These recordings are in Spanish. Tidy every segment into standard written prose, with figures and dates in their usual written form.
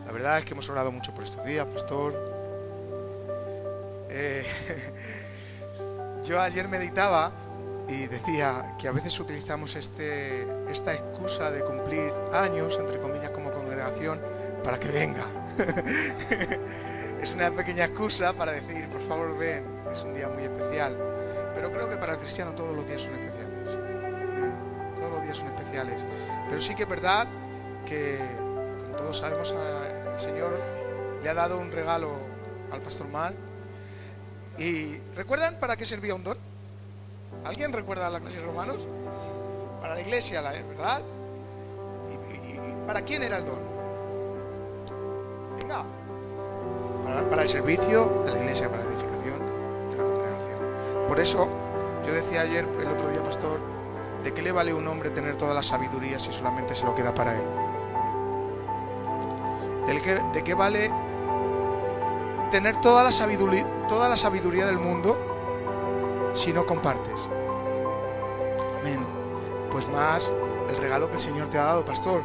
La verdad es que hemos orado mucho por estos días, pastor. Eh, yo ayer meditaba y decía que a veces utilizamos esta excusa de cumplir años, entre comillas, como congregación, para que venga. Es una pequeña excusa para decir, por favor, ven, es un día muy especial. Pero creo que para el cristiano todos los días son especiales. Todos los días son especiales. Pero sí que es verdad que, como todos sabemos, el Señor le ha dado un regalo al pastor Mar. ¿Y recuerdan para qué servía un don? ¿Alguien recuerda la clase de Romanos? Para la iglesia, ¿verdad? ¿Y para quién era el don? Venga. Para el servicio de la iglesia, para la edificación de la congregación. Por eso, yo decía ayer, el otro día, pastor, ¿de qué le vale a un hombre tener toda la sabiduría si solamente se lo queda para él? ¿De qué vale tener toda la sabiduría del mundo si no compartes? Amén. Pues más el regalo que el Señor te ha dado, pastor.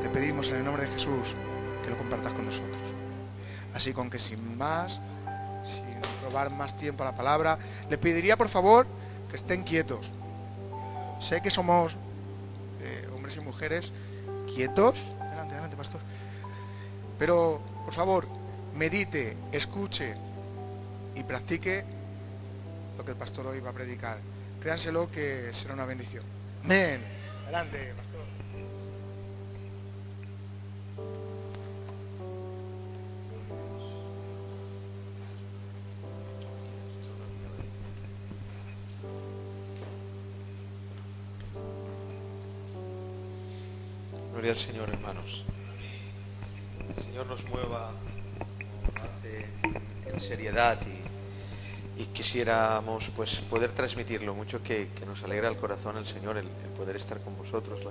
Te pedimos en el nombre de Jesús que lo compartas con nosotros. Así con que sin más, sin robar más tiempo a la palabra, les pediría por favor que estén quietos. Sé que somos hombres y mujeres quietos. Adelante, adelante, pastor. Pero, por favor, medite, escuche y practique lo que el pastor hoy va a predicar. Créanselo que será una bendición. Amén. Adelante, pastor. Gloria al Señor, hermanos. El Señor nos mueva, nos hace en seriedad y quisiéramos pues poder transmitir lo mucho que nos alegra el corazón el Señor, el poder estar con vosotros,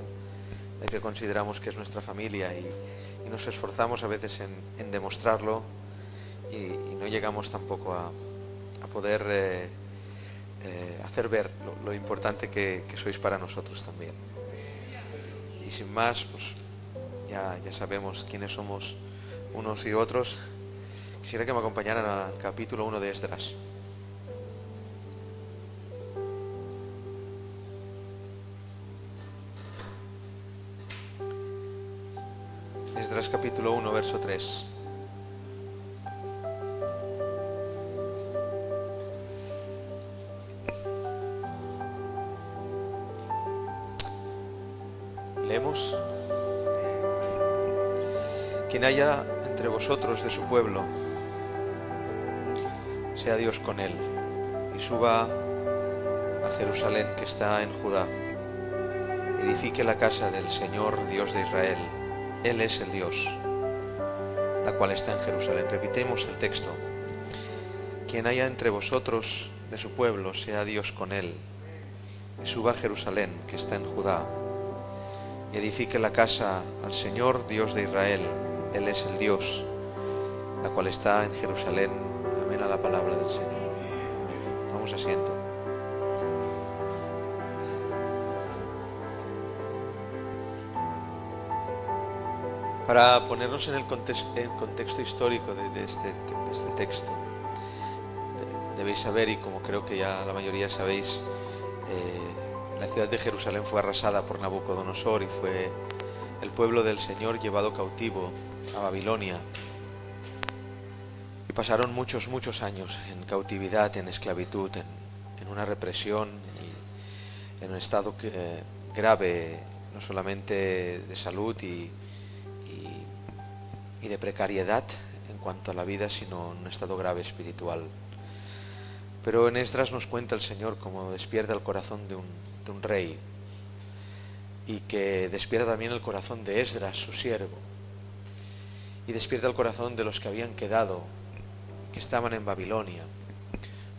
la que consideramos que es nuestra familia y nos esforzamos a veces en demostrarlo y no llegamos tampoco a poder hacer ver lo importante que sois para nosotros también. Y sin más, pues ya sabemos quiénes somos unos y otros. Quisiera que me acompañaran al capítulo 1 de Esdras. Esdras capítulo 1, verso 3. Leemos. Quien haya entre vosotros de su pueblo, sea Dios con él, y suba a Jerusalén que está en Judá, edifique la casa del Señor Dios de Israel. Él es el Dios, la cual está en Jerusalén. Repitemos el texto. Quien haya entre vosotros de su pueblo, sea Dios con él, y suba a Jerusalén que está en Judá, y edifique la casa al Señor Dios de Israel. Él es el Dios, la cual está en Jerusalén. Amén a la palabra del Señor. Amén. Vamos asiento. Para ponernos en el contexto histórico de este texto, debéis saber, y como creo que ya la mayoría sabéis, la ciudad de Jerusalén fue arrasada por Nabucodonosor y fue el pueblo del Señor llevado cautivo a Babilonia. Y pasaron muchos años en cautividad, en esclavitud, en una represión y en un estado grave, no solamente de salud y de precariedad en cuanto a la vida, sino en un estado grave espiritual. Pero en Esdras nos cuenta el Señor cómo despierta el corazón de un rey, y que despierta también el corazón de Esdras, su siervo, y despierta el corazón de los que habían quedado, que estaban en Babilonia,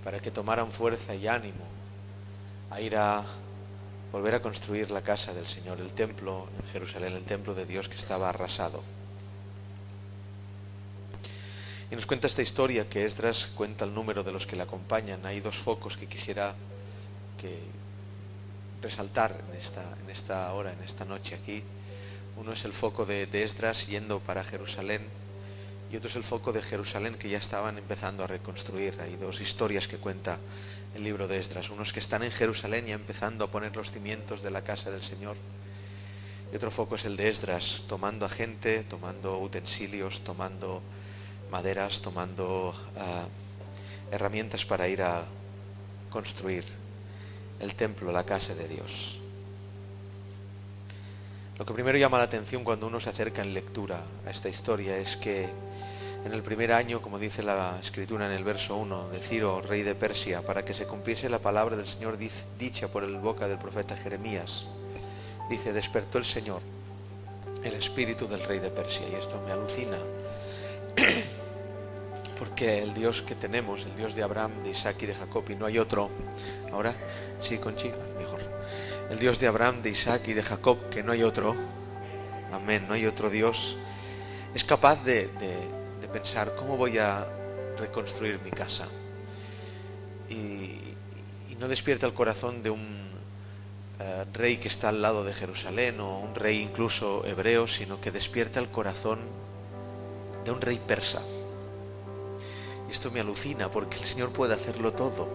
para que tomaran fuerza y ánimo a ir a volver a construir la casa del Señor, el templo en Jerusalén, el templo de Dios que estaba arrasado. Y nos cuenta esta historia que Esdras cuenta el número de los que le acompañan. Hay dos focos que quisiera resaltar en esta hora, en esta noche aquí. Uno es el foco de Esdras yendo para Jerusalén, y otro es el foco de Jerusalén que ya estaban empezando a reconstruir. Hay dos historias que cuenta el libro de Esdras, unos que están en Jerusalén ya empezando a poner los cimientos de la casa del Señor, y otro foco es el de Esdras, tomando a gente, tomando utensilios, tomando maderas, tomando herramientas para ir a construir el templo, la casa de Dios. Lo que primero llama la atención cuando uno se acerca en lectura a esta historia es que en el primer año, como dice la escritura en el verso 1, de Ciro, rey de Persia, para que se cumpliese la palabra del Señor dicha por el boca del profeta Jeremías, dice, despertó el Señor el espíritu del rey de Persia. Y esto me alucina, porque el Dios que tenemos, el Dios de Abraham, de Isaac y de Jacob, y no hay otro, ahora sí, Conchi, mejor, el Dios de Abraham, de Isaac y de Jacob, que no hay otro, amén, no hay otro Dios, es capaz de pensar, ¿cómo voy a reconstruir mi casa? Y no despierta el corazón de un rey que está al lado de Jerusalén, o un rey incluso hebreo, sino que despierta el corazón de un rey persa. Y esto me alucina, porque el Señor puede hacerlo todo,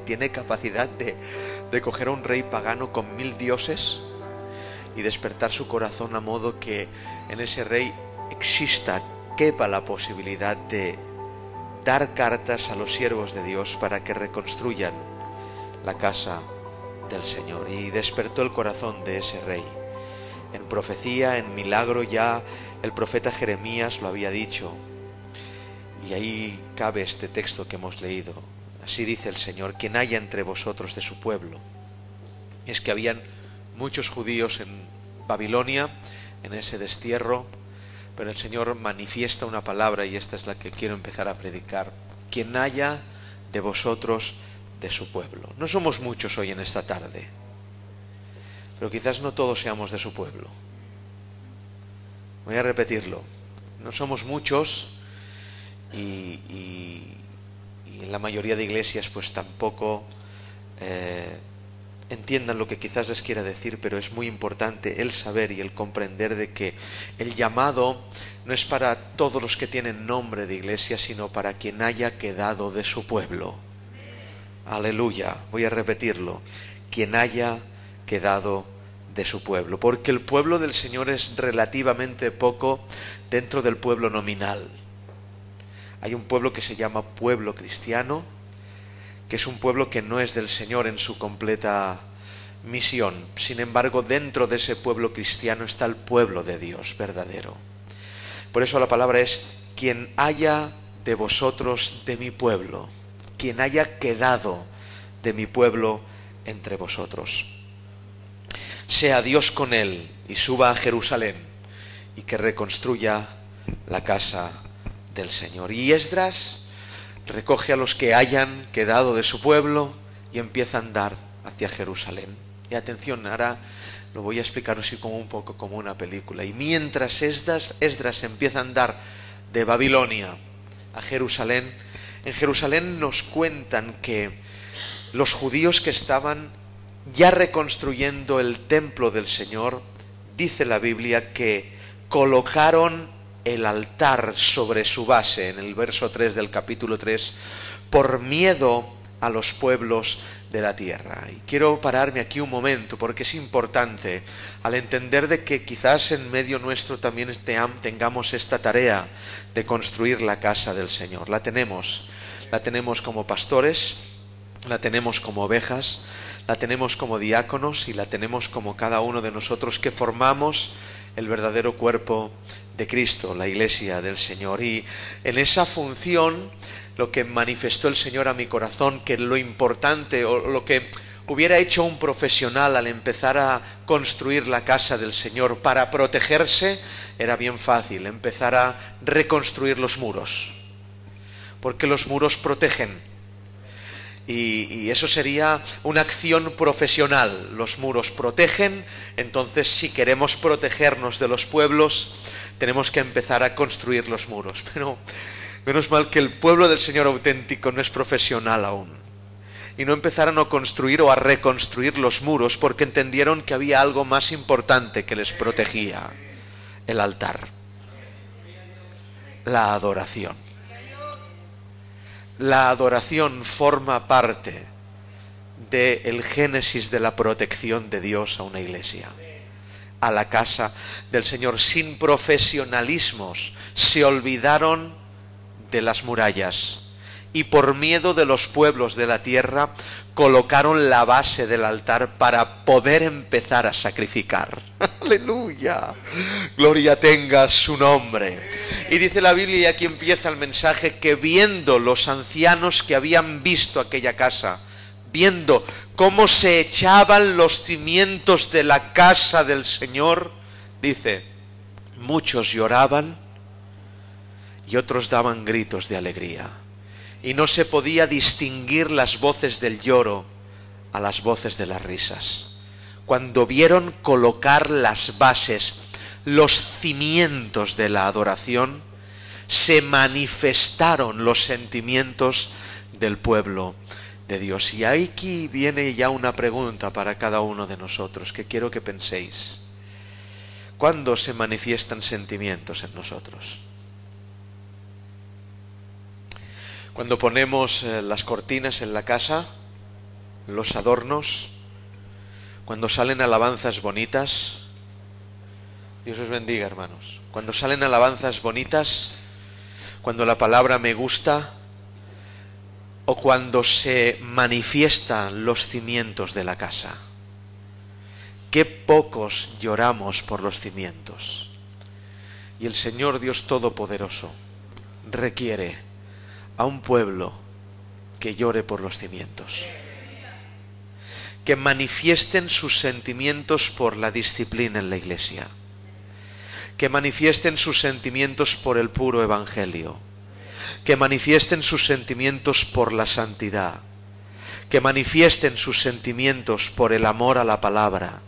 tiene capacidad de coger a un rey pagano con 1000 dioses y despertar su corazón a modo que en ese rey quepa la posibilidad de dar cartas a los siervos de Dios para que reconstruyan la casa del Señor. Y despertó el corazón de ese rey. En profecía, en milagro, ya el profeta Jeremías lo había dicho. Y ahí cabe este texto que hemos leído. Así dice el Señor, quien haya entre vosotros de su pueblo. Y es que habían muchos judíos en Babilonia, en ese destierro, pero el Señor manifiesta una palabra, y esta es la que quiero empezar a predicar. Quien haya de vosotros de su pueblo. No somos muchos hoy en esta tarde, pero quizás no todos seamos de su pueblo. Voy a repetirlo. No somos muchos, y en la mayoría de iglesias pues tampoco entiendan lo que quizás les quiera decir, pero es muy importante el saber y el comprender de que el llamado no es para todos los que tienen nombre de iglesia, sino para quien haya quedado de su pueblo. Aleluya, voy a repetirlo, quien haya quedado de su pueblo, porque el pueblo del Señor es relativamente poco dentro del pueblo nominal. Hay un pueblo que se llama pueblo cristiano, que es un pueblo que no es del Señor en su completa misión. Sin embargo, dentro de ese pueblo cristiano está el pueblo de Dios verdadero. Por eso la palabra es, quien haya de vosotros de mi pueblo, quien haya quedado de mi pueblo entre vosotros. Sea Dios con él y suba a Jerusalén y que reconstruya la casa del Señor. Y Esdras recoge a los que hayan quedado de su pueblo y empieza a andar hacia Jerusalén. Y atención, ahora lo voy a explicar así como un poco como una película. Y mientras Esdras empieza a andar de Babilonia a Jerusalén, en Jerusalén nos cuentan que los judíos que estaban ya reconstruyendo el templo del Señor, dice la Biblia que colocaron el altar sobre su base, en el verso 3 del capítulo 3, por miedo a los pueblos de la tierra. Y quiero pararme aquí un momento, porque es importante, al entender de que quizás en medio nuestro también tengamos esta tarea de construir la casa del Señor. La tenemos como pastores, la tenemos como ovejas, la tenemos como diáconos y la tenemos como cada uno de nosotros que formamos el verdadero cuerpo de Cristo, la iglesia del Señor. Y en esa función, lo que manifestó el Señor a mi corazón, que lo importante o lo que hubiera hecho un profesional al empezar a construir la casa del Señor para protegerse, era bien fácil, empezar a reconstruir los muros, porque los muros protegen. Y eso sería una acción profesional. Los muros protegen, entonces si queremos protegernos de los pueblos, tenemos que empezar a construir los muros. Pero menos mal que el pueblo del Señor auténtico no es profesional aún. Y no empezaron a construir o a reconstruir los muros porque entendieron que había algo más importante que les protegía. el altar. La adoración. La adoración forma parte del génesis de la protección de Dios a una iglesia, a la casa del Señor. Sin profesionalismos se olvidaron de las murallas y por miedo de los pueblos de la tierra colocaron la base del altar para poder empezar a sacrificar. ¡Aleluya! Gloria tenga su nombre. Y dice la Biblia, y aquí empieza el mensaje, que viendo los ancianos que habían visto aquella casa, viendo cómo se echaban los cimientos de la casa del Señor, dice, muchos lloraban y otros daban gritos de alegría. Y no se podía distinguir las voces del lloro a las voces de las risas. Cuando vieron colocar las bases, los cimientos de la adoración, se manifestaron los sentimientos del pueblo de Dios. Y aquí viene ya una pregunta para cada uno de nosotros, que quiero que penséis. ¿Cuándo se manifiestan sentimientos en nosotros? Cuando ponemos las cortinas en la casa, los adornos, cuando salen alabanzas bonitas. Dios os bendiga, hermanos. Cuando salen alabanzas bonitas, cuando la palabra me gusta, o cuando se manifiestan los cimientos de la casa. Qué pocos lloramos por los cimientos. Y el Señor Dios Todopoderoso requiere a un pueblo que llore por los cimientos, que manifiesten sus sentimientos por la disciplina en la iglesia, que manifiesten sus sentimientos por el puro evangelio, que manifiesten sus sentimientos por la santidad, que manifiesten sus sentimientos por el amor a la palabra,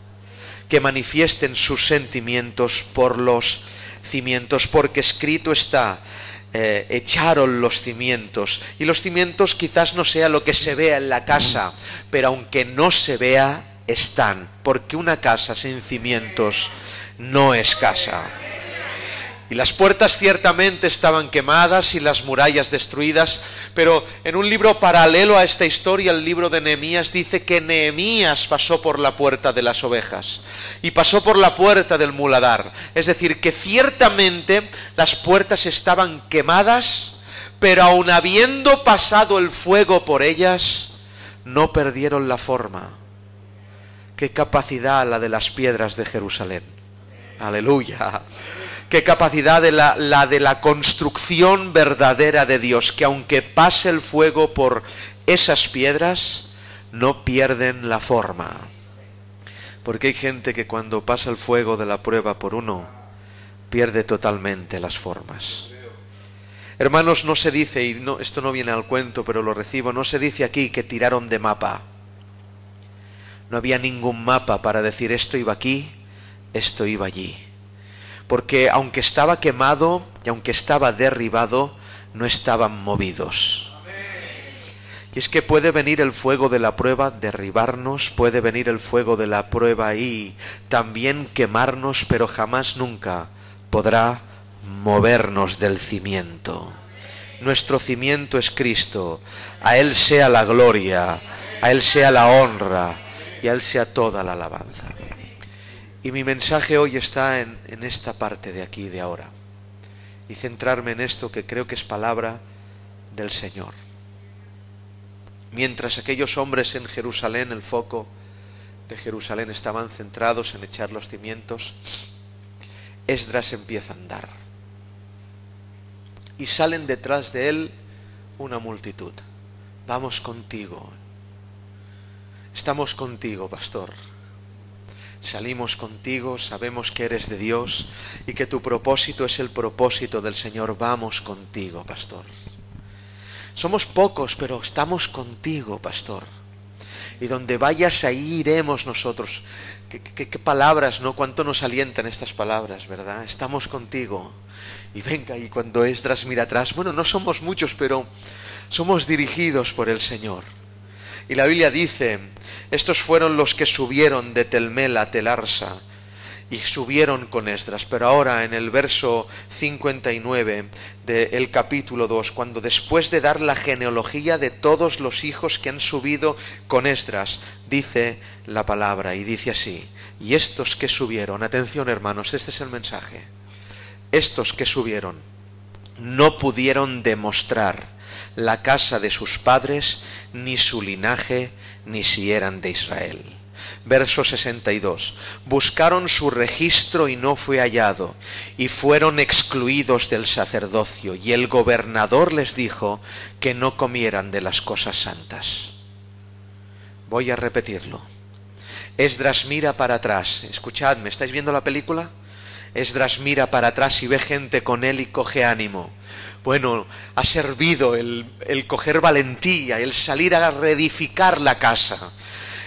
que manifiesten sus sentimientos por los cimientos, porque escrito está, echaron los cimientos, y los cimientos quizás no sea lo que se vea en la casa, pero aunque no se vea, están, porque una casa sin cimientos no es casa. Y las puertas ciertamente estaban quemadas y las murallas destruidas, pero en un libro paralelo a esta historia, el libro de Nehemías, dice que Nehemías pasó por la puerta de las ovejas y pasó por la puerta del muladar. Es decir, que ciertamente las puertas estaban quemadas, pero aun habiendo pasado el fuego por ellas, no perdieron la forma. Qué capacidad la de las piedras de Jerusalén. Aleluya. Qué capacidad la de la construcción verdadera de Dios, que aunque pase el fuego por esas piedras, no pierden la forma. Porque hay gente que cuando pasa el fuego de la prueba por uno, pierde totalmente las formas. Hermanos, no se dice, y no, esto no viene al cuento, pero lo recibo, no se dice aquí que tiraron de mapa. No había ningún mapa para decir esto iba aquí, esto iba allí. Porque aunque estaba quemado y aunque estaba derribado, no estaban movidos. Y es que puede venir el fuego de la prueba, derribarnos, puede venir el fuego de la prueba y también quemarnos, pero jamás nunca podrá movernos del cimiento. Nuestro cimiento es Cristo. A Él sea la gloria, a Él sea la honra y a Él sea toda la alabanza. Y mi mensaje hoy está en esta parte de aquí, de ahora. Y centrarme en esto que creo que es palabra del Señor. Mientras aquellos hombres en Jerusalén, el foco de Jerusalén, estaban centrados en echar los cimientos, Esdras empieza a andar. Y salen detrás de él una multitud. Vamos contigo. Estamos contigo, pastor. Salimos contigo, sabemos que eres de Dios y que tu propósito es el propósito del Señor. Vamos contigo, pastor. Somos pocos, pero estamos contigo, pastor. Y donde vayas, ahí iremos nosotros. ¿Qué palabras, no? Cuánto nos alientan estas palabras, ¿verdad? Estamos contigo. Y venga, y cuando Esdras mira atrás, bueno, no somos muchos, pero somos dirigidos por el Señor. Y la Biblia dice, estos fueron los que subieron de Tel Mel a Tel Arsa, y subieron con Esdras. Pero ahora en el verso 59 del capítulo 2, cuando después de dar la genealogía de todos los hijos que han subido con Esdras, dice la palabra y dice así: y estos que subieron, atención hermanos, este es el mensaje, estos que subieron no pudieron demostrar la casa de sus padres, ni su linaje, ni si eran de Israel. Verso 62. Buscaron su registro y no fue hallado, y fueron excluidos del sacerdocio, y el gobernador les dijo que no comieran de las cosas santas. Voy a repetirlo. Esdras mira para atrás. Escuchadme, ¿estáis viendo la película? Esdras mira para atrás y ve gente con él y coge ánimo. Bueno, ha servido el coger valentía, el salir a reedificar la casa.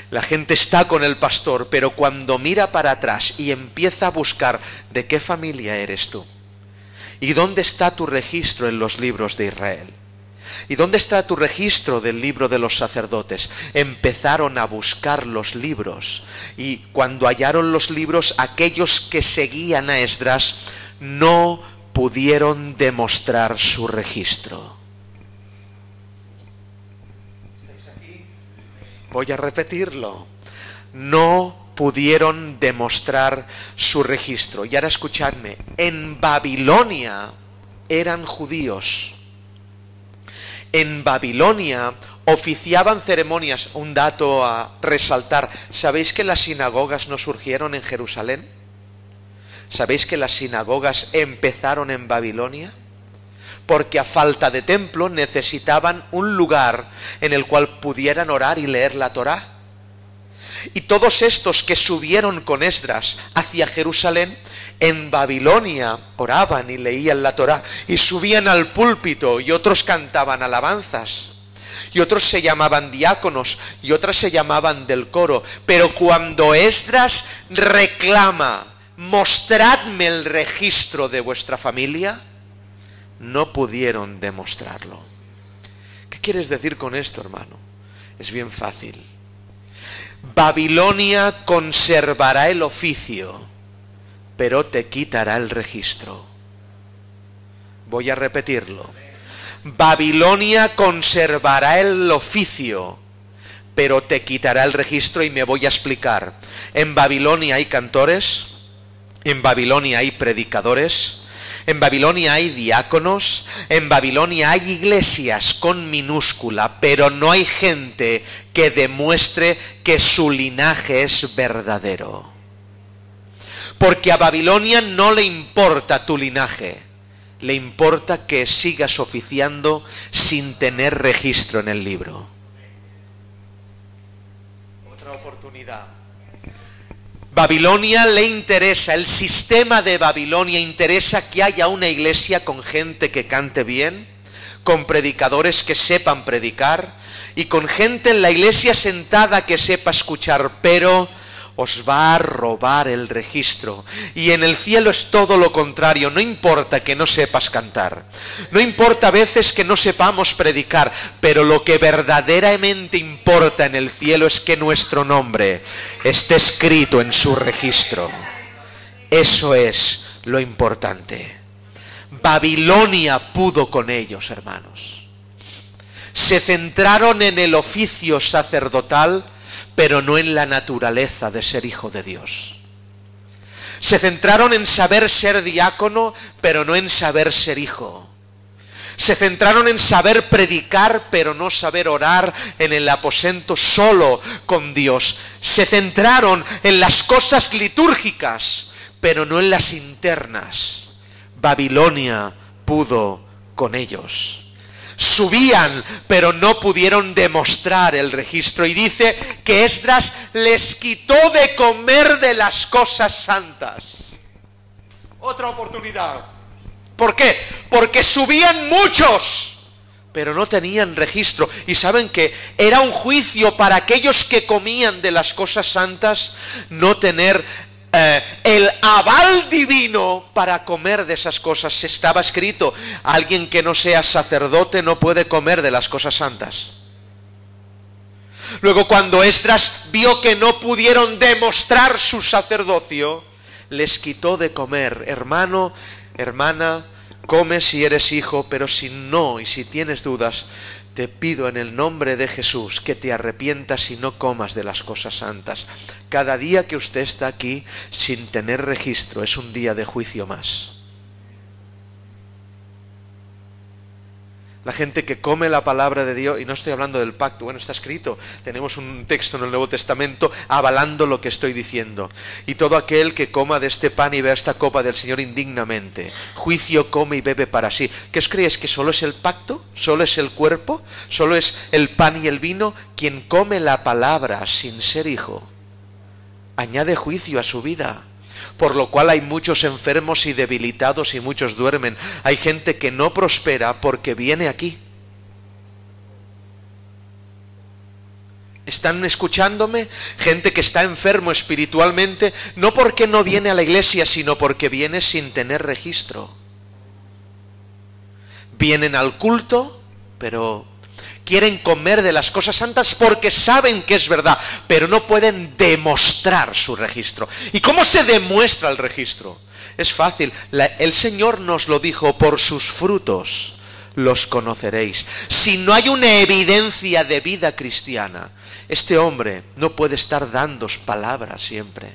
La gente está con el pastor, pero cuando mira para atrás y empieza a buscar de qué familia eres tú, y dónde está tu registro en los libros de Israel, y dónde está tu registro del libro de los sacerdotes, empezaron a buscar los libros, y cuando hallaron los libros, aquellos que seguían a Esdras no pudieron demostrar su registro. Voy a repetirlo. No pudieron demostrar su registro. Y ahora escuchadme. En Babilonia eran judíos. En Babilonia oficiaban ceremonias. Un dato a resaltar. ¿Sabéis que las sinagogas no surgieron en Jerusalén? ¿Sabéis que las sinagogas empezaron en Babilonia? Porque a falta de templo necesitaban un lugar en el cual pudieran orar y leer la Torá. Y todos estos que subieron con Esdras hacia Jerusalén, en Babilonia oraban y leían la Torá, y subían al púlpito, y otros cantaban alabanzas, y otros se llamaban diáconos, y otras se llamaban del coro. Pero cuando Esdras reclama: mostradme el registro de vuestra familia, no pudieron demostrarlo. ¿Qué quieres decir con esto, hermano? Es bien fácil. Babilonia conservará el oficio, pero te quitará el registro. Voy a repetirlo. Babilonia conservará el oficio, pero te quitará el registro, y me voy a explicar. En Babilonia hay cantores, en Babilonia hay predicadores, en Babilonia hay diáconos, en Babilonia hay iglesias con minúscula, pero no hay gente que demuestre que su linaje es verdadero. Porque a Babilonia no le importa tu linaje, le importa que sigas oficiando sin tener registro en el libro. Otra oportunidad. Babilonia le interesa, el sistema de Babilonia interesa que haya una iglesia con gente que cante bien, con predicadores que sepan predicar, y con gente en la iglesia sentada que sepa escuchar, pero os va a robar el registro. Y en el cielo es todo lo contrario. No importa que no sepas cantar, no importa a veces que no sepamos predicar, pero lo que verdaderamente importa en el cielo es que nuestro nombre esté escrito en su registro. Eso es lo importante. Babilonia pudo con ellos, hermanos. Se centraron en el oficio sacerdotal, pero no en la naturaleza de ser hijo de Dios. Se centraron en saber ser diácono, pero no en saber ser hijo. Se centraron en saber predicar, pero no saber orar en el aposento solo con Dios. Se centraron en las cosas litúrgicas, pero no en las internas. Babilonia pudo con ellos. Subían, pero no pudieron demostrar el registro. Y dice que Esdras les quitó de comer de las cosas santas. Otra oportunidad. ¿Por qué? Porque subían muchos, pero no tenían registro. Y saben que era un juicio para aquellos que comían de las cosas santas no tener el aval divino para comer de esas cosas. Estaba escrito: alguien que no sea sacerdote no puede comer de las cosas santas. Luego, cuando Esdras vio que no pudieron demostrar su sacerdocio, les quitó de comer. Hermano, hermana, come si eres hijo, pero si no y si tienes dudas, te pido en el nombre de Jesús que te arrepientas y no comas de las cosas santas. Cada día que usted está aquí sin tener registro es un día de juicio más. La gente que come la palabra de Dios, y no estoy hablando del pacto, bueno, está escrito, tenemos un texto en el Nuevo Testamento avalando lo que estoy diciendo. Y todo aquel que coma de este pan y beba esta copa del Señor indignamente, juicio come y bebe para sí. ¿Qué os creéis? ¿Que solo es el pacto? ¿Solo es el cuerpo? ¿Solo es el pan y el vino? Quien come la palabra sin ser hijo, añade juicio a su vida. Por lo cual hay muchos enfermos y debilitados y muchos duermen. Hay gente que no prospera porque viene aquí. ¿Están escuchándome? Gente que está enfermo espiritualmente, no porque no viene a la iglesia, sino porque viene sin tener registro. Vienen al culto, pero quieren comer de las cosas santas porque saben que es verdad, pero no pueden demostrar su registro. ¿Y cómo se demuestra el registro? Es fácil. El Señor nos lo dijo: por sus frutos los conoceréis. Si no hay una evidencia de vida cristiana, este hombre no puede estar dando palabras siempre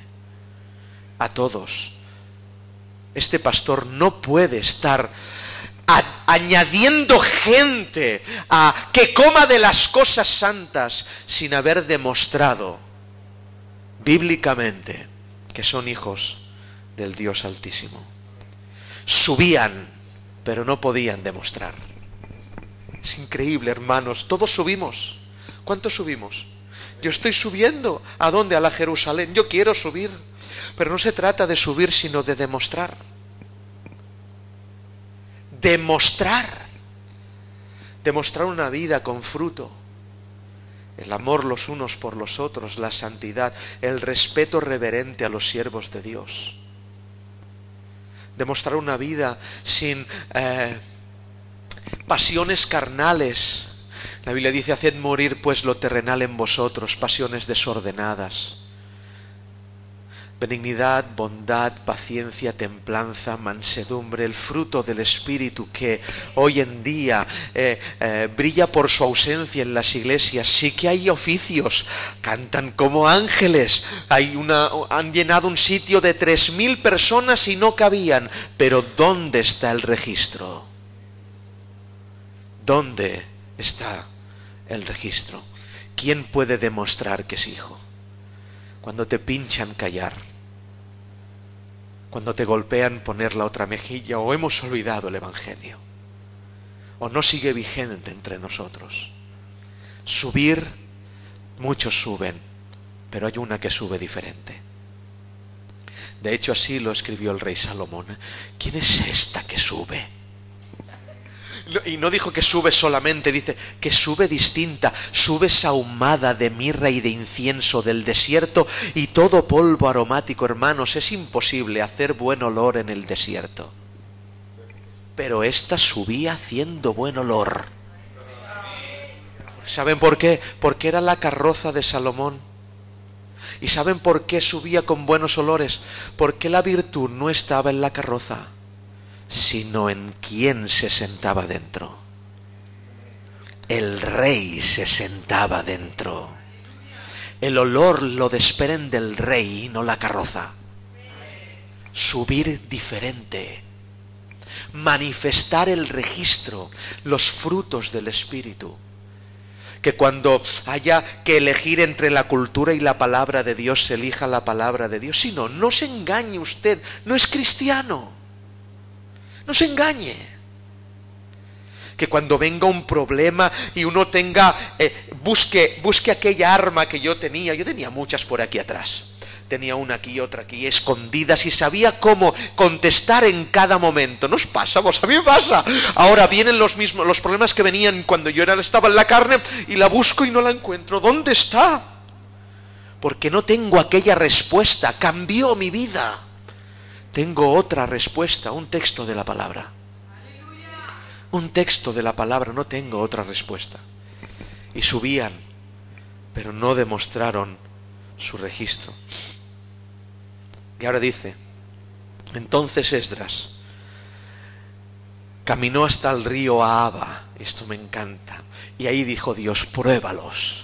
a todos. Este pastor no puede estar añadiendo gente a que coma de las cosas santas sin haber demostrado bíblicamente que son hijos del Dios Altísimo. Subían, pero no podían demostrar. Es increíble, hermanos, todos subimos. ¿Cuántos subimos? Yo estoy subiendo. ¿A dónde? A la Jerusalén. Yo quiero subir, pero no se trata de subir, sino de demostrar. Demostrar una vida con fruto, el amor los unos por los otros, la santidad, el respeto reverente a los siervos de Dios. Demostrar una vida sin pasiones carnales. La Biblia dice: haced morir pues lo terrenal en vosotros, pasiones desordenadas. Benignidad, bondad, paciencia, templanza, mansedumbre, el fruto del Espíritu que hoy en día brilla por su ausencia en las iglesias. Sí que hay oficios, cantan como ángeles, han llenado un sitio de 3.000 personas y no cabían, pero ¿dónde está el registro? ¿Dónde está el registro? ¿Quién puede demostrar que es hijo? Cuando te pinchan, callar. Cuando te golpean, poner la otra mejilla. O hemos olvidado el Evangelio, o no sigue vigente entre nosotros. Subir, muchos suben, pero hay una que sube diferente. De hecho, así lo escribió el rey Salomón. ¿Quién es esta que sube? Y no dijo que sube solamente, dice que sube distinta, sube sahumada de mirra y de incienso del desierto y todo polvo aromático. Hermanos, es imposible hacer buen olor en el desierto, pero esta subía haciendo buen olor. ¿Saben por qué? Porque era la carroza de Salomón. ¿Y saben por qué subía con buenos olores? Porque la virtud no estaba en la carroza, sino en quien se sentaba dentro. El rey se sentaba dentro. El olor lo desprende el rey, no la carroza. Subir diferente. Manifestar el registro, los frutos del Espíritu. Que cuando haya que elegir entre la cultura y la palabra de Dios, se elija la palabra de Dios. Si no, no se engañe usted, no es cristiano. No se engañe. Que cuando venga un problema y uno busque aquella arma que yo tenía muchas por aquí atrás. Tenía una aquí y otra aquí, escondidas, y sabía cómo contestar en cada momento. ¿Nos pasa? Pues a mí me pasa. Ahora vienen los problemas que venían cuando yo estaba en la carne, y la busco y no la encuentro. ¿Dónde está? Porque no tengo aquella respuesta. Cambió mi vida. Tengo otra respuesta, un texto de la palabra. Un texto de la palabra, no tengo otra respuesta. Y subían, pero no demostraron su registro. Y ahora dice, Entonces Esdras caminó hasta el río Ahava, esto me encanta, y ahí dijo Dios, pruébalos.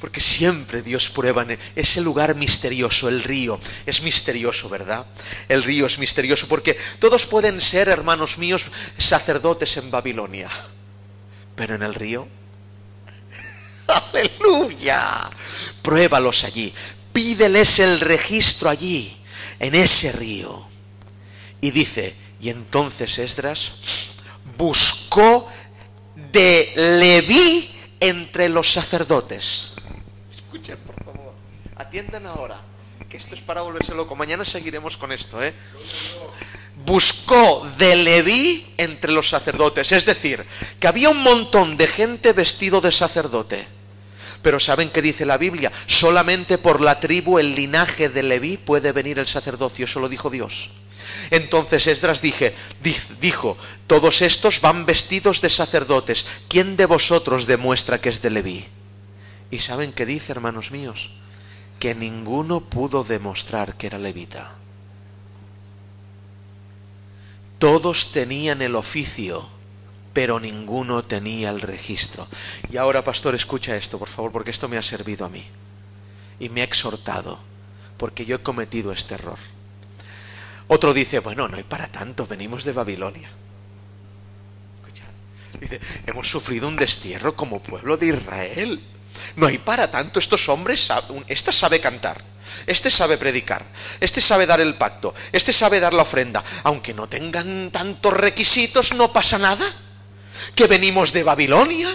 Porque siempre Dios prueba en ese lugar misterioso, el río. Es misterioso, ¿verdad? El río es misterioso porque todos pueden ser, hermanos míos, sacerdotes en Babilonia. Pero en el río, ¡aleluya! Pruébalos allí. Pídeles el registro allí, en ese río. Y dice, y entonces Esdras buscó de Leví entre los sacerdotes. Escuchen, por favor, atiendan ahora, que esto es para volverse loco. Mañana seguiremos con esto, Buscó de Leví entre los sacerdotes, es decir, que había un montón de gente vestido de sacerdote. Pero ¿saben qué dice la Biblia? Solamente por la tribu, el linaje de Leví puede venir el sacerdocio, eso lo dijo Dios. Entonces Esdras dijo, todos estos van vestidos de sacerdotes, ¿quién de vosotros demuestra que es de Leví? ¿Y saben qué dice, hermanos míos? Que ninguno pudo demostrar que era levita. Todos tenían el oficio, pero ninguno tenía el registro. Y ahora, pastor, escucha esto, por favor, porque esto me ha servido a mí. Y me ha exhortado, porque yo he cometido este error. Otro dice, bueno, no hay para tanto, venimos de Babilonia. Escuchad, dice, hemos sufrido un destierro como pueblo de Israel. No hay para tanto, estos hombres, este sabe cantar, este sabe predicar, este sabe dar el pacto, este sabe dar la ofrenda. Aunque no tengan tantos requisitos, no pasa nada. Que venimos de Babilonia.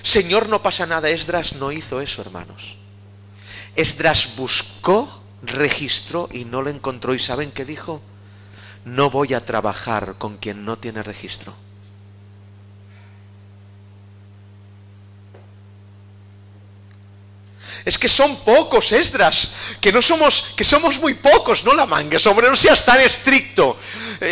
Señor, no pasa nada. Esdras no hizo eso, hermanos. Esdras buscó, registró y no lo encontró. ¿Y saben qué dijo? No voy a trabajar con quien no tiene registro. Es que son pocos, Esdras, que somos muy pocos, no la mangues, hombre, no seas tan estricto.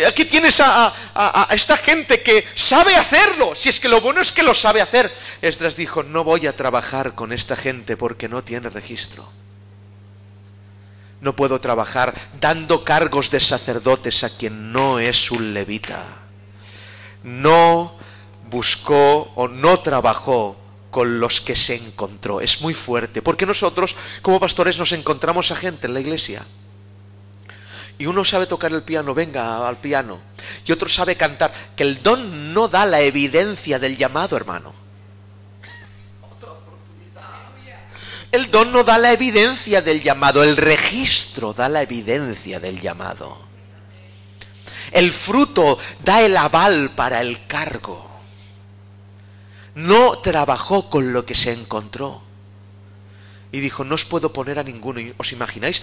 Aquí tienes a esta gente que sabe hacerlo, si es que lo bueno es que lo sabe hacer. Esdras dijo, no voy a trabajar con esta gente porque no tiene registro. No puedo trabajar dando cargos de sacerdotes a quien no es un levita. No buscó o no trabajó con los que se encontró. Es muy fuerte, porque nosotros como pastores nos encontramos a gente en la iglesia y uno sabe tocar el piano, venga al piano, y otro sabe cantar, que el don no da la evidencia del llamado, hermano. El don no da la evidencia del llamado, el registro da la evidencia del llamado. El fruto da el aval para el cargo. No trabajó con lo que se encontró. Y dijo, no os puedo poner a ninguno. ¿Os imagináis?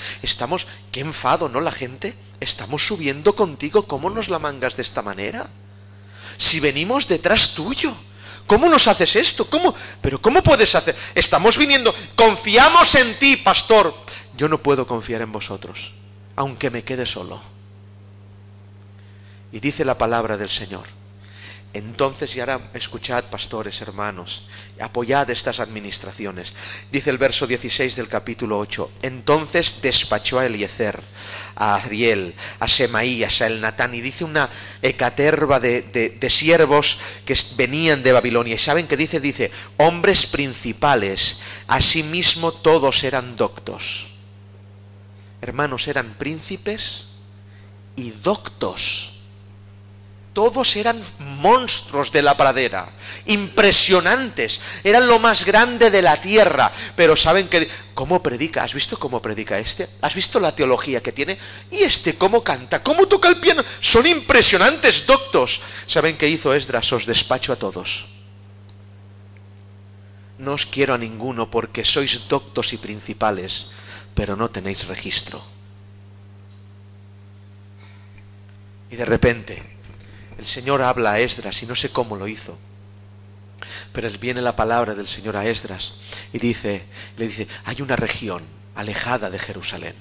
Qué enfado, ¿no, la gente? Estamos subiendo contigo, ¿cómo nos la mangas de esta manera? Si venimos detrás tuyo, ¿cómo nos haces esto? ¿Pero cómo puedes hacer? Estamos viniendo, confiamos en ti, pastor. Yo no puedo confiar en vosotros, aunque me quede solo. Y dice la palabra del Señor. Entonces, y ahora escuchad, pastores, hermanos, apoyad estas administraciones. Dice el verso 16 del capítulo 8. Entonces despachó a Eliezer, a Ariel, a Semaías, a Elnatán, y dice una hecaterba de siervos que venían de Babilonia. ¿Y saben qué dice? Dice, hombres principales, asimismo todos eran doctos. Hermanos, eran príncipes y doctos. Todos eran monstruos de la pradera, impresionantes, eran lo más grande de la tierra. Pero ¿saben qué? ¿Cómo predica? ¿Has visto cómo predica este? ¿Has visto la teología que tiene? ¿Y este cómo canta? ¿Cómo toca el piano? Son impresionantes, doctos. ¿Saben qué hizo Esdras? Os despacho a todos. No os quiero a ninguno porque sois doctos y principales, pero no tenéis registro. Y de repente el Señor habla a Esdras, y no sé cómo lo hizo, pero viene la palabra del Señor a Esdras y le dice, hay una región alejada de Jerusalén,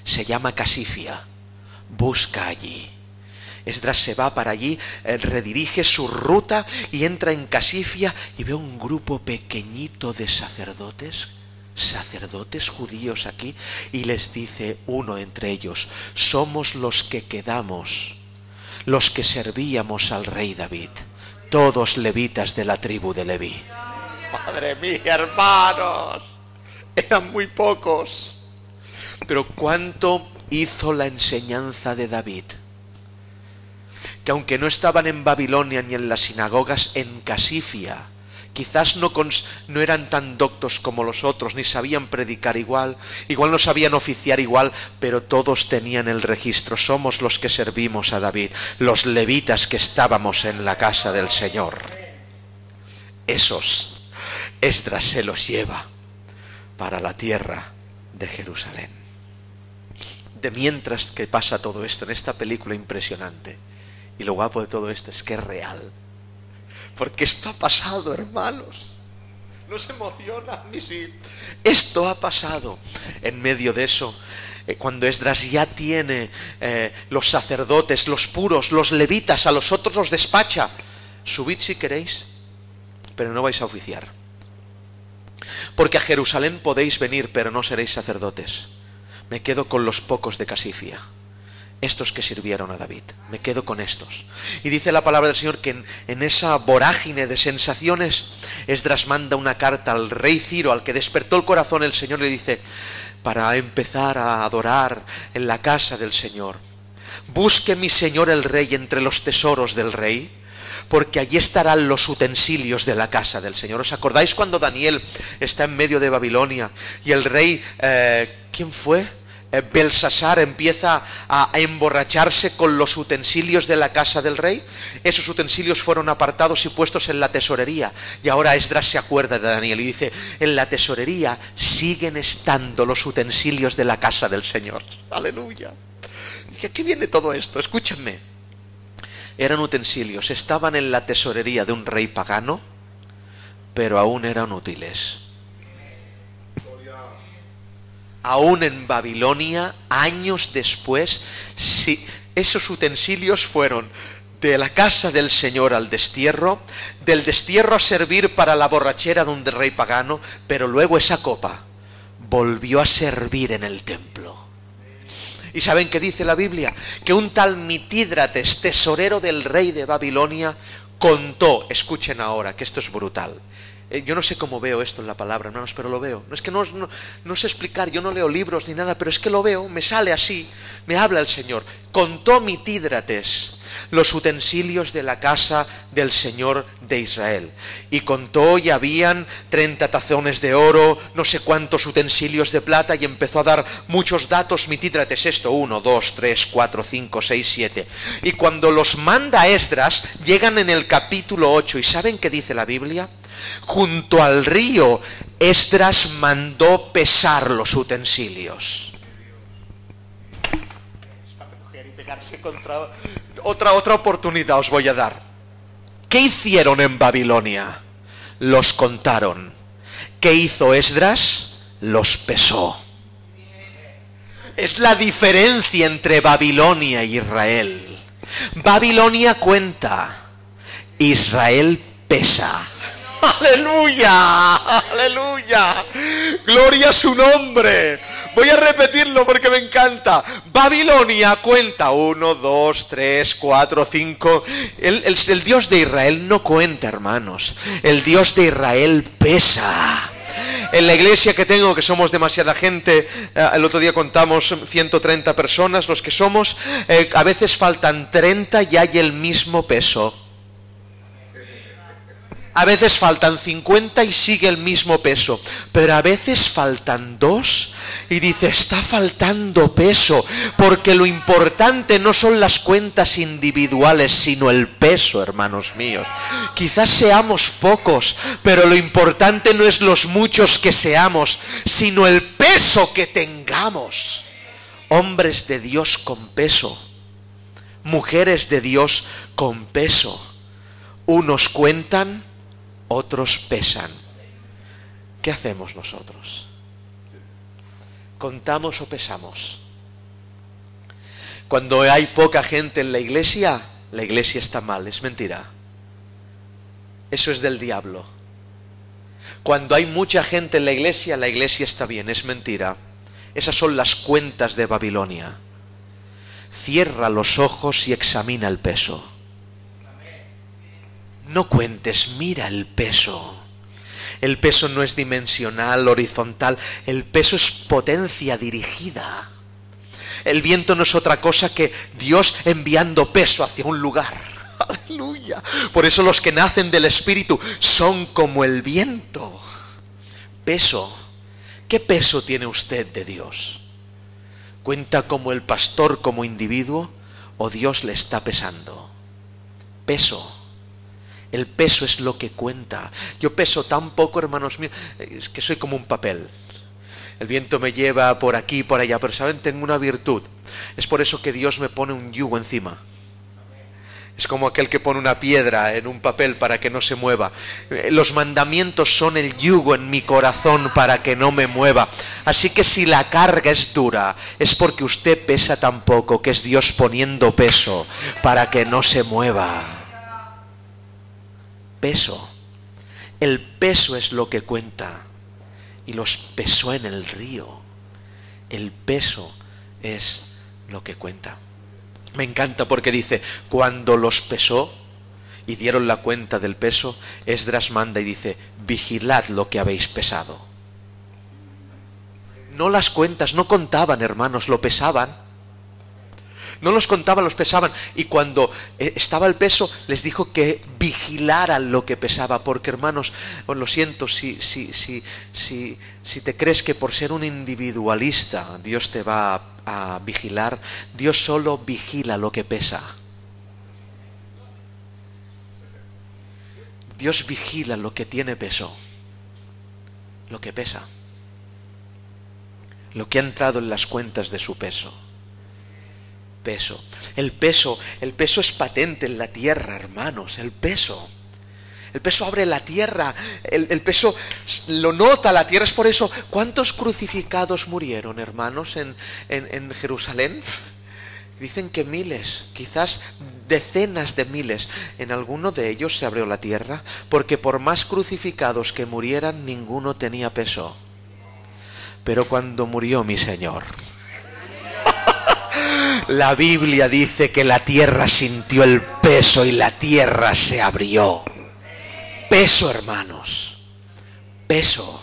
se llama Casifia, busca allí. Esdras se va para allí, redirige su ruta y entra en Casifia y ve un grupo pequeñito de sacerdotes sacerdotes judíos aquí, y les dice uno entre ellos: somos los que quedamos, los que servíamos al rey David, todos levitas de la tribu de Leví. Madre mía, hermanos, eran muy pocos. Pero ¿cuánto hizo la enseñanza de David? Que aunque no estaban en Babilonia ni en las sinagogas, en Casifia, quizás no eran tan doctos como los otros, ni sabían predicar igual no sabían oficiar igual, pero todos tenían el registro: somos los que servimos a David, los levitas que estábamos en la casa del Señor. Esos Esdras se los lleva para la tierra de Jerusalén. De mientras que pasa todo esto en esta película impresionante, y lo guapo de todo esto es que es real, porque esto ha pasado, hermanos. No se emociona ni si... Esto ha pasado. En medio de eso, cuando Esdras ya tiene los sacerdotes, los puros, los levitas, a los otros los despacha: subid si queréis, pero no vais a oficiar, porque a Jerusalén podéis venir, pero no seréis sacerdotes. Me quedo con los pocos de Casifia, estos que sirvieron a David, me quedo con estos. Y dice la palabra del Señor que en esa vorágine de sensaciones, Esdras manda una carta al rey Ciro, al que despertó el corazón. El Señor le dice: para empezar a adorar en la casa del Señor, busque mi señor el rey entre los tesoros del rey, porque allí estarán los utensilios de la casa del Señor. ¿Os acordáis cuando Daniel está en medio de Babilonia y el rey, ¿quién fue? Belsasar empieza a emborracharse con los utensilios de la casa del rey? Esos utensilios fueron apartados y puestos en la tesorería, y ahora Esdras se acuerda de Daniel y dice: en la tesorería siguen estando los utensilios de la casa del Señor. Aleluya. ¿Y aquí viene todo esto? Escúchenme. Eran utensilios, estaban en la tesorería de un rey pagano, pero aún eran útiles. Aún en Babilonia, años después, si esos utensilios fueron de la casa del Señor al destierro, del destierro a servir para la borrachera de un rey pagano, pero luego esa copa volvió a servir en el templo. ¿Y saben qué dice la Biblia? Que un tal Mitídrates, tesorero del rey de Babilonia, contó, escuchen ahora, que esto es brutal. Yo no sé cómo veo esto en la palabra, hermanos, pero lo veo. No es que no sé explicar, yo no leo libros ni nada, pero es que lo veo, me sale así, me habla el Señor. Contó Mitídrates los utensilios de la casa del Señor de Israel. Y contó, y habían 30 tazones de oro, no sé cuántos utensilios de plata, y empezó a dar muchos datos Mitídrates. Esto, 1, 2, 3, 4, 5, 6, 7. Y cuando los manda Esdras, llegan en el capítulo 8. ¿Y saben qué dice la Biblia? Junto al río, Esdras mandó pesar los utensilios. Y pegarse contra... Otra oportunidad os voy a dar. ¿Qué hicieron en Babilonia? Los contaron. ¿Qué hizo Esdras? Los pesó. Es la diferencia entre Babilonia e Israel. Babilonia cuenta, Israel pesa. ¡Aleluya! ¡Aleluya! ¡Gloria a su nombre! Voy a repetirlo porque me encanta. Babilonia cuenta 1, 2, 3, 4, 5. El Dios de Israel no cuenta, hermanos. El Dios de Israel pesa. En la iglesia que tengo, que somos demasiada gente, el otro día contamos 130 personas, los que somos, a veces faltan 30 y hay el mismo peso. A veces faltan 50 y sigue el mismo peso, pero a veces faltan 2 y dice, está faltando peso, porque lo importante no son las cuentas individuales, sino el peso, hermanos míos. Quizás seamos pocos, pero lo importante no es los muchos que seamos, sino el peso que tengamos. Hombres de Dios con peso, mujeres de Dios con peso. Unos cuentan, otros pesan. ¿Qué hacemos nosotros? ¿Contamos o pesamos? Cuando hay poca gente en la iglesia está mal, es mentira. Eso es del diablo. Cuando hay mucha gente en la iglesia está bien. Es mentira. Esas son las cuentas de Babilonia. Cierra los ojos y examina el peso. No cuentes, mira el peso. El peso no es dimensional, horizontal. El peso es potencia dirigida. El viento no es otra cosa que Dios enviando peso hacia un lugar. Aleluya. Por eso los que nacen del Espíritu son como el viento. Peso. ¿Qué peso tiene usted de Dios? ¿Cuenta como el pastor, como individuo, o Dios le está pesando? Peso. El peso es lo que cuenta. Yo peso tan poco, hermanos míos, es que soy como un papel. El viento me lleva por aquí, por allá, pero ¿saben? Tengo una virtud. Es por eso que Dios me pone un yugo encima. Es como aquel que pone una piedra en un papel para que no se mueva. Los mandamientos son el yugo en mi corazón para que no me mueva. Así que si la carga es dura, es porque usted pesa tan poco, que es Dios poniendo peso para que no se mueva. Peso. El peso es lo que cuenta. Y los pesó en el río. El peso es lo que cuenta. Me encanta porque dice, cuando los pesó y dieron la cuenta del peso, Esdras manda y dice, vigilad lo que habéis pesado. No las cuentas, no contaban, hermanos, lo pesaban. No los contaban, los pesaban. Y cuando estaba el peso, les dijo que vigilaran lo que pesaba. Porque, hermanos, os lo siento, si te crees que por ser un individualista Dios te va a vigilar, Dios solo vigila lo que pesa. Dios vigila lo que tiene peso. Lo que pesa. Lo que ha entrado en las cuentas de su peso. Peso. El peso es patente en la tierra, hermanos. El peso abre la tierra. El peso lo nota la tierra. Es por eso, ¿cuántos crucificados murieron, hermanos, en Jerusalén? Dicen que miles, quizás decenas de miles. En alguno de ellos se abrió la tierra, porque por más crucificados que murieran, ninguno tenía peso. Pero cuando murió mi Señor, la Biblia dice que la tierra sintió el peso y la tierra se abrió. Peso, hermanos. Peso.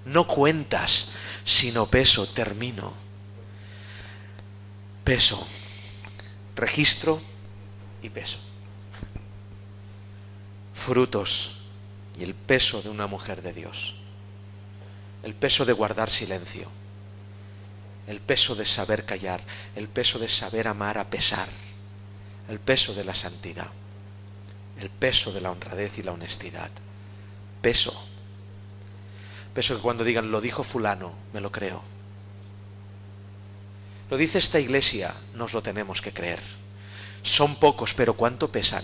No cuentas, sino peso. Termino. Peso. Registro y peso. Frutos y el peso de una mujer de Dios. El peso de guardar silencio. El peso de saber callar, el peso de saber amar a pesar, el peso de la santidad, el peso de la honradez y la honestidad. Peso. Peso que cuando digan, lo dijo fulano, me lo creo. Lo dice esta iglesia, nos lo tenemos que creer. Son pocos, pero ¿cuánto pesan?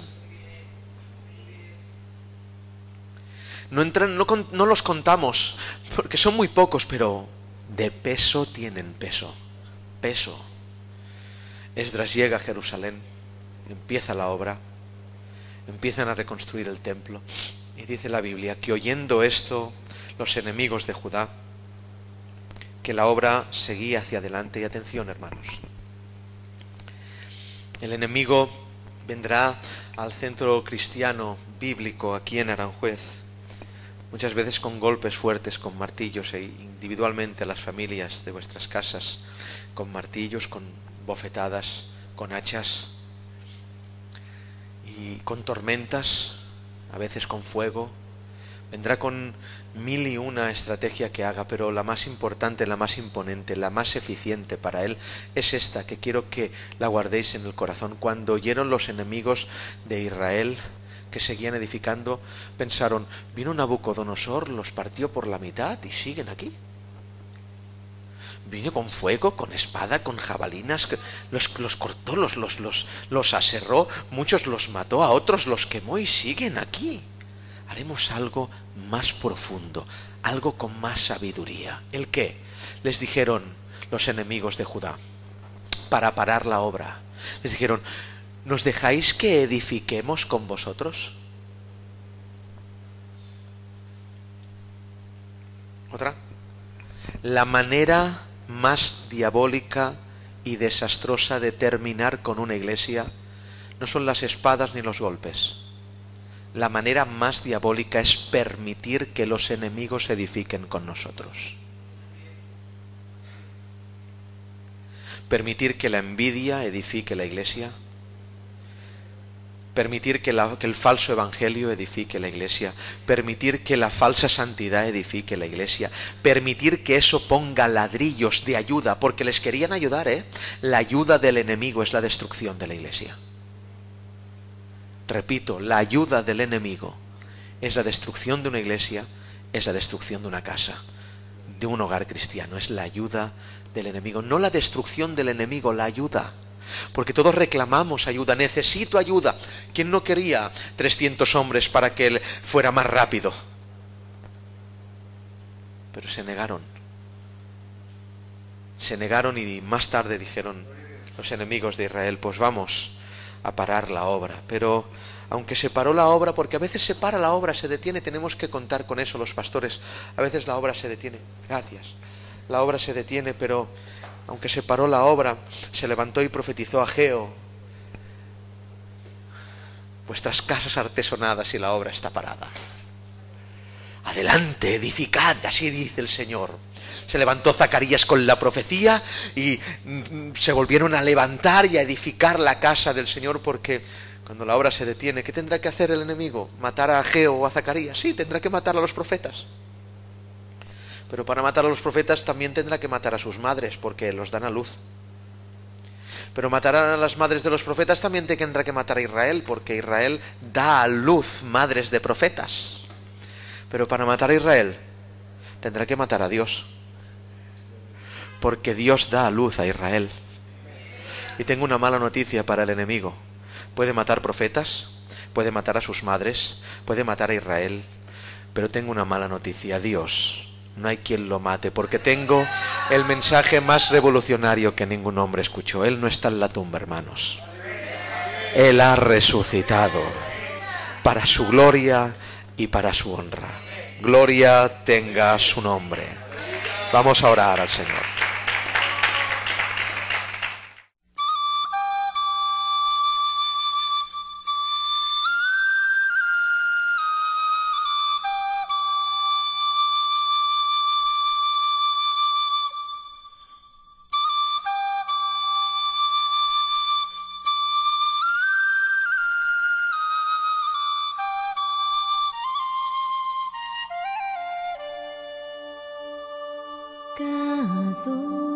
No los contamos, porque son muy pocos, pero de peso tienen peso. Peso. Esdras llega a Jerusalén, empieza la obra, empiezan a reconstruir el templo, y dice la Biblia que oyendo esto, los enemigos de Judá, que la obra seguía hacia adelante. Y atención, hermanos, el enemigo vendrá al centro cristiano bíblico aquí en Aranjuez, muchas veces con golpes fuertes, con martillos, e individualmente a las familias de vuestras casas, con martillos, con bofetadas, con hachas y con tormentas, a veces con fuego. Vendrá con 1001 estrategia que haga, pero la más importante, la más imponente, la más eficiente para él es esta, que quiero que la guardéis en el corazón. Cuando oyeron los enemigos de Israel que seguían edificando, pensaron, vino Nabucodonosor, los partió por la mitad y siguen aquí. Vino con fuego, con espada, con jabalinas, los cortó, los aserró, muchos los mató, a otros los quemó y siguen aquí. Haremos algo más profundo, algo con más sabiduría. ¿El qué? Les dijeron los enemigos de Judá, para parar la obra. Les dijeron, ¿nos dejáis que edifiquemos con vosotros? ¿Otra? La manera más diabólica y desastrosa de terminar con una iglesia no son las espadas ni los golpes. La manera más diabólica es permitir que los enemigos edifiquen con nosotros. Permitir que la envidia edifique la iglesia. Permitir que el falso evangelio edifique la iglesia. Permitir que la falsa santidad edifique la iglesia. Permitir que eso ponga ladrillos de ayuda, porque les querían ayudar, ¿eh? La ayuda del enemigo es la destrucción de la iglesia. Repito, la ayuda del enemigo es la destrucción de una iglesia, es la destrucción de una casa, de un hogar cristiano. Es la ayuda del enemigo, no la destrucción del enemigo, la ayuda. Porque todos reclamamos ayuda, necesito ayuda. ¿Quién no quería 300 hombres para que él fuera más rápido? Pero se negaron. Se negaron y más tarde dijeron los enemigos de Israel, pues vamos a parar la obra. Pero aunque se paró la obra, porque a veces se para la obra, se detiene, tenemos que contar con eso los pastores. A veces la obra se detiene. Gracias. La obra se detiene, pero aunque se paró la obra, se levantó y profetizó Ageo: vuestras casas artesonadas y la obra está parada. Adelante, edificad, así dice el Señor. Se levantó Zacarías con la profecía y se volvieron a levantar y a edificar la casa del Señor, porque cuando la obra se detiene, ¿qué tendrá que hacer el enemigo? ¿Matar a Ageo o a Zacarías? Sí, tendrá que matar a los profetas. Pero para matar a los profetas también tendrá que matar a sus madres, porque los dan a luz. Pero matar a las madres de los profetas también tendrá que matar a Israel, porque Israel da a luz madres de profetas. Pero para matar a Israel tendrá que matar a Dios, porque Dios da a luz a Israel. Y tengo una mala noticia para el enemigo: puede matar profetas, puede matar a sus madres, puede matar a Israel, pero tengo una mala noticia: Dios no hay quien lo mate, porque tengo el mensaje más revolucionario que ningún hombre escuchó. Él no está en la tumba, hermanos. Él ha resucitado para su gloria y para su honra. Gloria tenga su nombre. Vamos a orar al Señor. Cada